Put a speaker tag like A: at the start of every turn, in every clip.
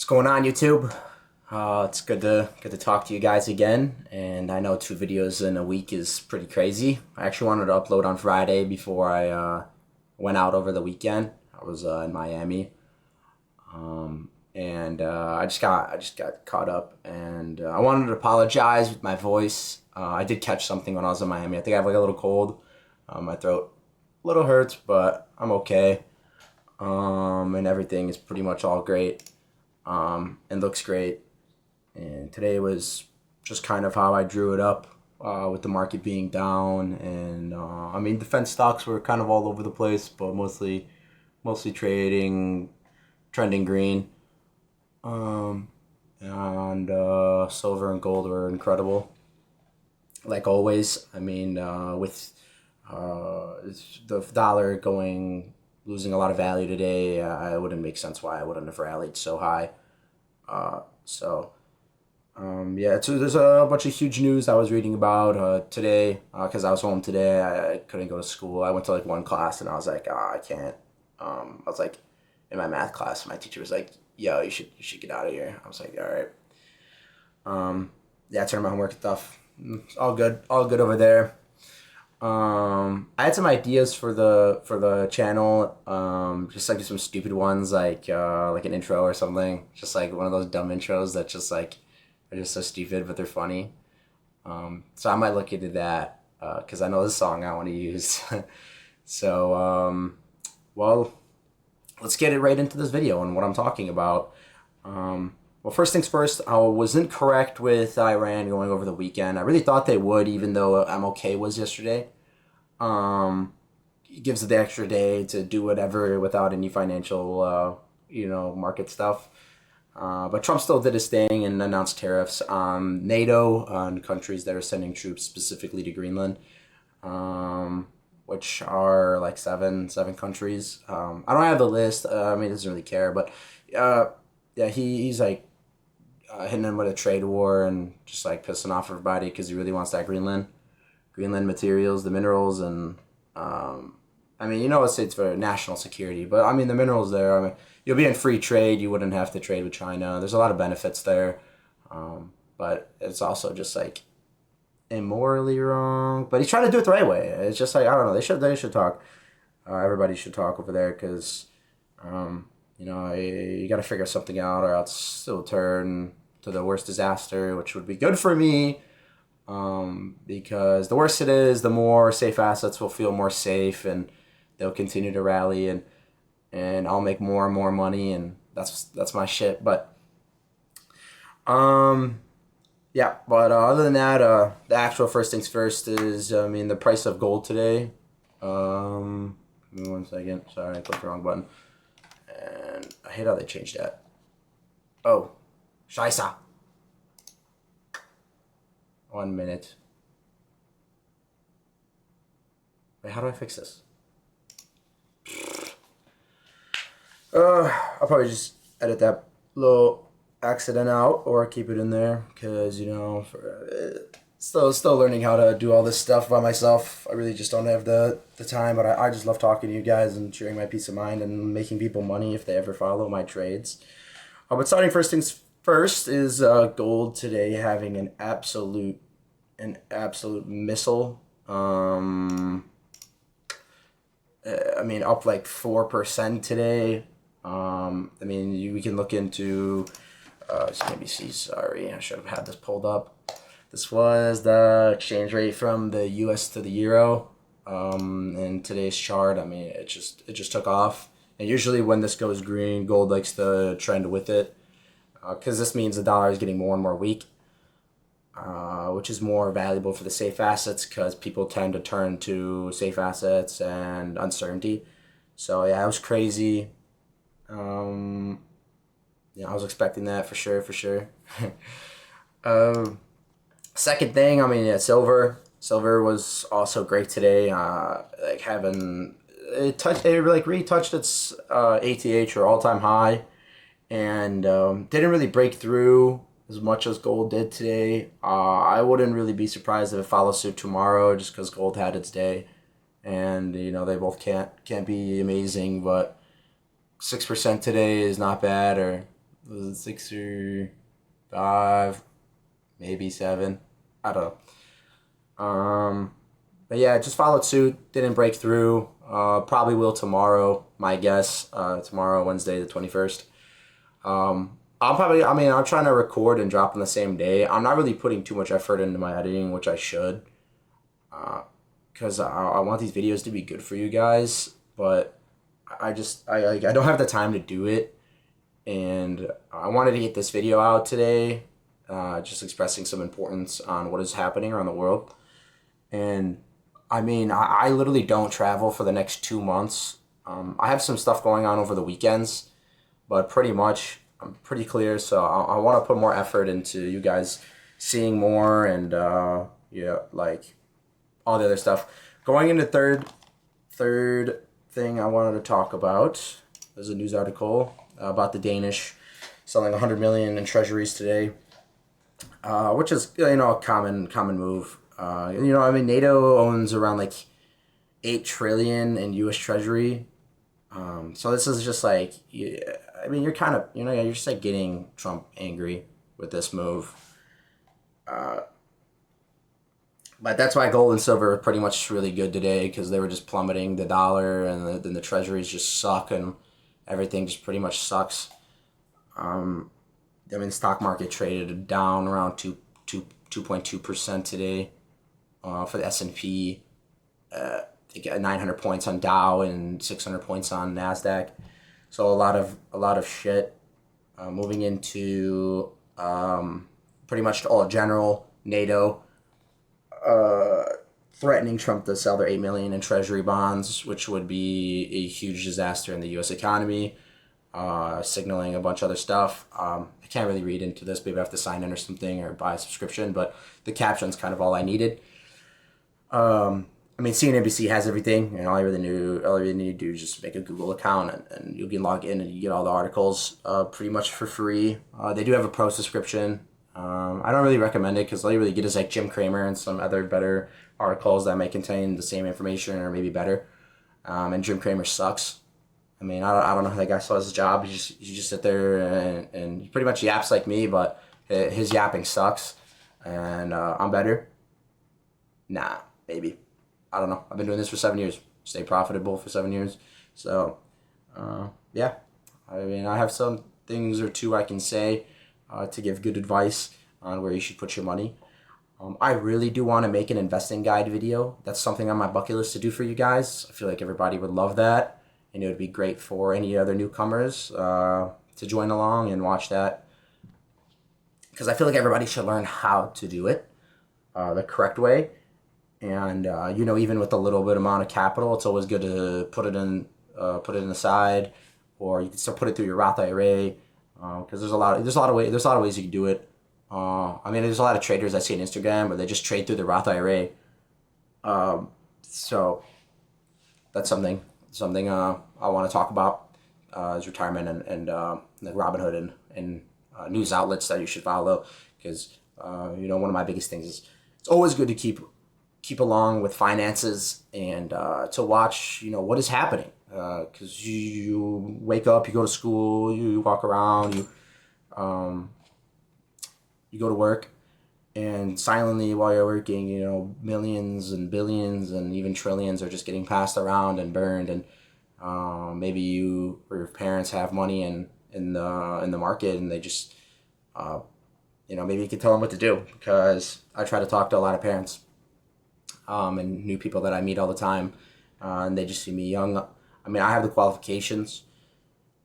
A: What's going on, YouTube? It's good to talk to you guys again. And I know 2 videos in a week is pretty crazy. I actually wanted to upload on Friday before I went out over the weekend. I was in Miami, and I just got caught up, and I wanted to apologize with my voice. I did catch something when I was in Miami. I think I have like a little cold. My throat a little hurts, but I'm okay. And everything is pretty much all great. And looks great. And today was just kind of how I drew it up, with the market being down, and I mean defense stocks were kind of all over the place, but mostly trading, trending green. And silver and gold were incredible, like always. I mean, with the dollar losing a lot of value today, it wouldn't make sense why I wouldn't have rallied so high. Yeah, so there's a bunch of huge news I was reading about today, because I was home today. I couldn't go to school. I went to like one class and I was like, I can't. I was like, in my math class, my teacher was like, yo, you should get out of here. I was like, all right. Yeah, I turned my homework stuff. It's all good over there. I had some ideas for the channel, just like some stupid ones, like an intro or something, just like one of those dumb intros that just like are just so stupid but they're funny. So I might look into that, because I know this song I want to use. So well, let's get it right into this video and what I'm talking about. Well, first things first, I was incorrect with Iran going over the weekend. I really thought they would, even though MLK was yesterday. It gives it the extra day to do whatever without any financial, market stuff. But Trump still did his thing and announced tariffs on Nato, on countries that are sending troops specifically to Greenland, which are like seven countries. I don't have the list. I mean, he doesn't really care, but yeah, he's like hitting them with a trade war and just like pissing off everybody because he really wants that Greenland materials, the minerals, and I mean, it's for national security, but I mean, the minerals there, I mean, you'll be in free trade. You wouldn't have to trade with China. There's a lot of benefits there, but it's also just like immorally wrong. But he's trying to do it the right way. It's just like, I don't know. They should talk. Everybody should talk over there because you got to figure something out, or else it'll turn to the worst disaster, which would be good for me. Because the worse it is, the more safe assets will feel more safe, and they'll continue to rally, and I'll make more and more money, and that's my shit. But yeah. But other than that, the actual first things first is, I mean, the price of gold today. Give me 1 second. Sorry, I clicked the wrong button, and I hate how they changed that. Oh, Scheiße. 1 minute. Wait, how do I fix this? I'll probably just edit that little accident out, or keep it in there, because still learning how to do all this stuff by myself. I really just don't have the time, but I just love talking to you guys and sharing my peace of mind and making people money if they ever follow my trades. But starting first things first is gold today having an absolute missile. I mean, up like 4% today. I mean, we can look into CNBC. Sorry, I should have had this pulled up. This was the exchange rate from the U.S. to the euro. In today's chart, I mean, it just took off. And usually when this goes green, gold likes to trend with it, because this means the dollar is getting more and more weak, which is more valuable for the safe assets, because people tend to turn to safe assets and uncertainty. So yeah, it was crazy. I was expecting that for sure. Second thing, I mean, yeah, silver was also great today. Like having it like retouched its ATH, or all-time high, and didn't really break through as much as gold did today. I wouldn't really be surprised if it follows suit tomorrow, just because gold had its day, and they both can't be amazing, but 6% today is not bad, or Was it 6 or 5, maybe 7? I don't know. But yeah, just followed suit. Didn't break through. Probably will tomorrow. My guess. Tomorrow, Wednesday, the 21st. I'll probably. I mean, I'm trying to record and drop on the same day. I'm not really putting too much effort into my editing, which I should, because I want these videos to be good for you guys. But I don't have the time to do it, and I wanted to get this video out today, just expressing some importance on what is happening around the world. And I mean, I literally don't travel for the next 2 months. I have some stuff going on over the weekends, but pretty much I'm pretty clear. So I want to put more effort into you guys seeing more and yeah, like all the other stuff. Going into third thing I wanted to talk about. There's a news article about the Danish selling 100 million in treasuries today, which is a common move. I mean, Nato owns around like 8 trillion in U.S. Treasury. So this is just like, yeah, I mean, you're kind of, you're just like getting Trump angry with this move. But that's why gold and silver are pretty much really good today because they were just plummeting the dollar and then the treasuries just suck and everything just pretty much sucks. I mean, the stock market traded down around 2.2% today for the S&P. They got 900 points on Dow and 600 points on Nasdaq. So a lot of shit. Moving into pretty much all general Nato threatening Trump to sell their 8 million in treasury bonds, which would be a huge disaster in the U.S. economy. Signaling a bunch of other stuff. I can't really read into this. Maybe I have to sign in or something or buy a subscription, but the caption's kind of all I needed. I mean, CNBC has everything, and all you really need to do is just make a Google account, and you can log in and you get all the articles pretty much for free. They do have a pro subscription. I don't really recommend it because all you really get is like Jim Cramer and some other better articles that may contain the same information or maybe better. And Jim Cramer sucks. I mean, I don't know how that guy still has his job. You just sit there and he pretty much yaps like me, but his yapping sucks. And I'm better. Nah, maybe. I don't know. I've been doing this for 7 years. Stay profitable for 7 years. So, yeah. I mean, I have some things or two I can say to give good advice on where you should put your money. I really do want to make an investing guide video. That's something on my bucket list to do for you guys. I feel like everybody would love that. And it would be great for any other newcomers to join along and watch that. Because I feel like everybody should learn how to do it the correct way. And even with a little bit amount of capital, it's always good to put it in the side, or you can still put it through your Roth IRA. Because there's a lot of ways you can do it. I mean, there's a lot of traders I see on Instagram where they just trade through the Roth IRA. So that's something I want to talk about is retirement and like Robinhood and news outlets that you should follow because one of my biggest things is it's always good to keep along with finances and to watch what is happening because you wake up, you go to school, you walk around, you go to work. And silently while you're working, millions and billions and even trillions are just getting passed around and burned. And maybe you or your parents have money in the market, and they just, maybe you can tell them what to do. Because I try to talk to a lot of parents and new people that I meet all the time, and they just see me young. I mean, I have the qualifications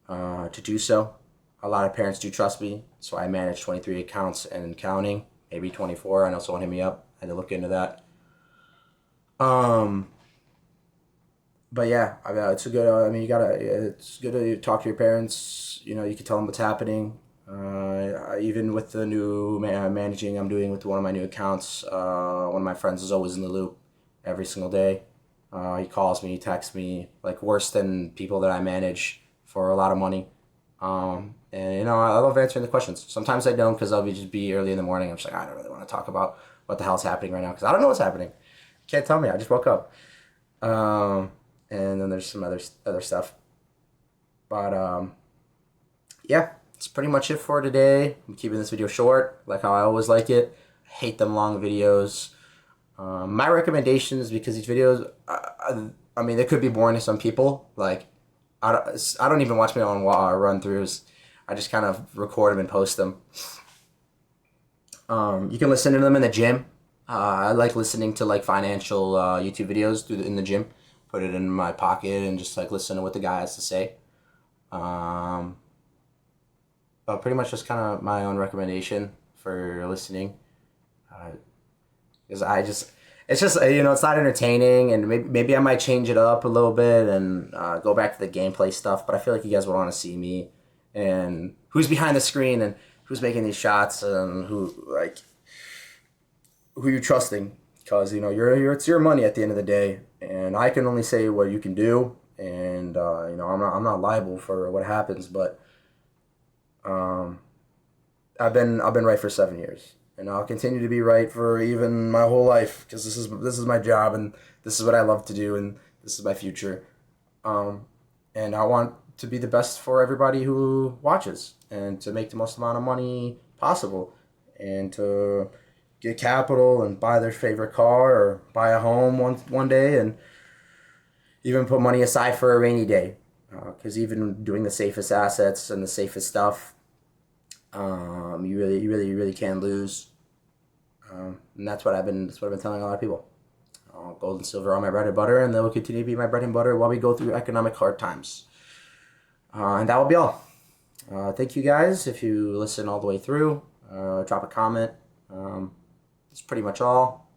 A: to do so. A lot of parents do trust me, so I manage 23 accounts and counting. Maybe 24. I know someone hit me up. I had to look into that. But yeah, I mean, it's a good. I mean, it's good to talk to your parents. You can tell them what's happening. Even with the new managing I'm doing with one of my new accounts, one of my friends is always in the loop every single day. He calls me, he texts me, like worse than people that I manage for a lot of money. And I love answering the questions. Sometimes I don't because I'll just be early in the morning. I'm just like, I don't really want to talk about what the hell's happening right now because I don't know what's happening. Can't tell me. I just woke up. And then there's some other stuff. But yeah, That's pretty much it for today. I'm keeping this video short, like how I always like it. I hate them long videos. My recommendations, because these videos, I mean, they could be boring to some people. Like, I don't even watch my own run-throughs. I just kind of record them and post them. You can listen to them in the gym. I like listening to like financial YouTube videos in the gym. Put it in my pocket and just like listen to what the guy has to say. But pretty much just kind of my own recommendation for listening. Because it's just, it's not entertaining, and maybe I might change it up a little bit and go back to the gameplay stuff. But I feel like you guys would want to see me and who's behind the screen and who's making these shots and who you're trusting, because it's your money at the end of the day, and I can only say what you can do, and I'm not liable for what happens, but I've been right for 7 years, and I'll continue to be right for even my whole life, because this is my job, and this is what I love to do, and this is my future, and I want to be the best for everybody who watches, and to make the most amount of money possible, and to get capital and buy their favorite car or buy a home one day, and even put money aside for a rainy day, because even doing the safest assets and the safest stuff, you really can't lose, and that's what I've been telling a lot of people. Gold and silver are my bread and butter, and they will continue to be my bread and butter while we go through economic hard times. And that will be all. Thank you guys if you listen all the way through. Drop a comment. That's pretty much all.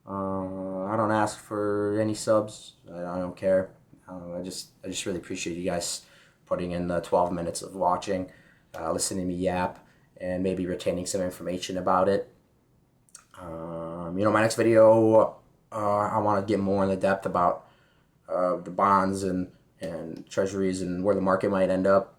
A: I don't ask for any subs. I don't care. I just really appreciate you guys putting in the 12 minutes of watching, listening to me yap, and maybe retaining some information about it. My next video, I want to get more in the depth about the bonds and treasuries and where the market might end up,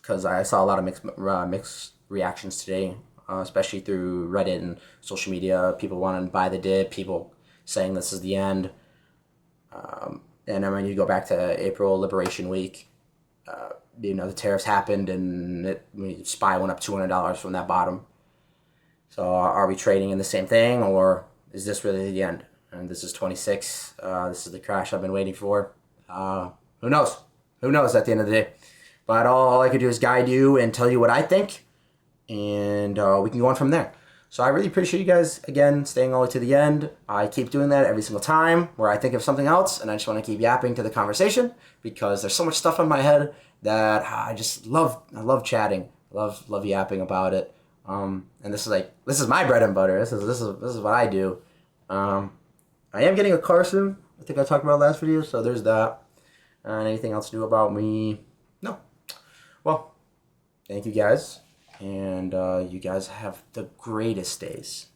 A: because I saw a lot of mixed reactions today, especially through Reddit and social media. People wanting to buy the dip, people saying this is the end. And I mean, you go back to April Liberation Week, the tariffs happened, and SPY went up $200 from that bottom. So are we trading in the same thing, or is this really the end? And this is 26. This is the crash I've been waiting for. Who knows? Who knows at the end of the day? But all I could do is guide you and tell you what I think, and we can go on from there. So I really appreciate you guys, again, staying all the way to the end. I keep doing that every single time where I think of something else, and I just want to keep yapping to the conversation, because there's so much stuff in my head that I just love. I love chatting. Love yapping about it. And this is my bread and butter. This is what I do. I am getting a car soon. I think I talked about last video, so there's that. And anything else to do about me? No. Well, thank you guys, and you guys have the greatest days.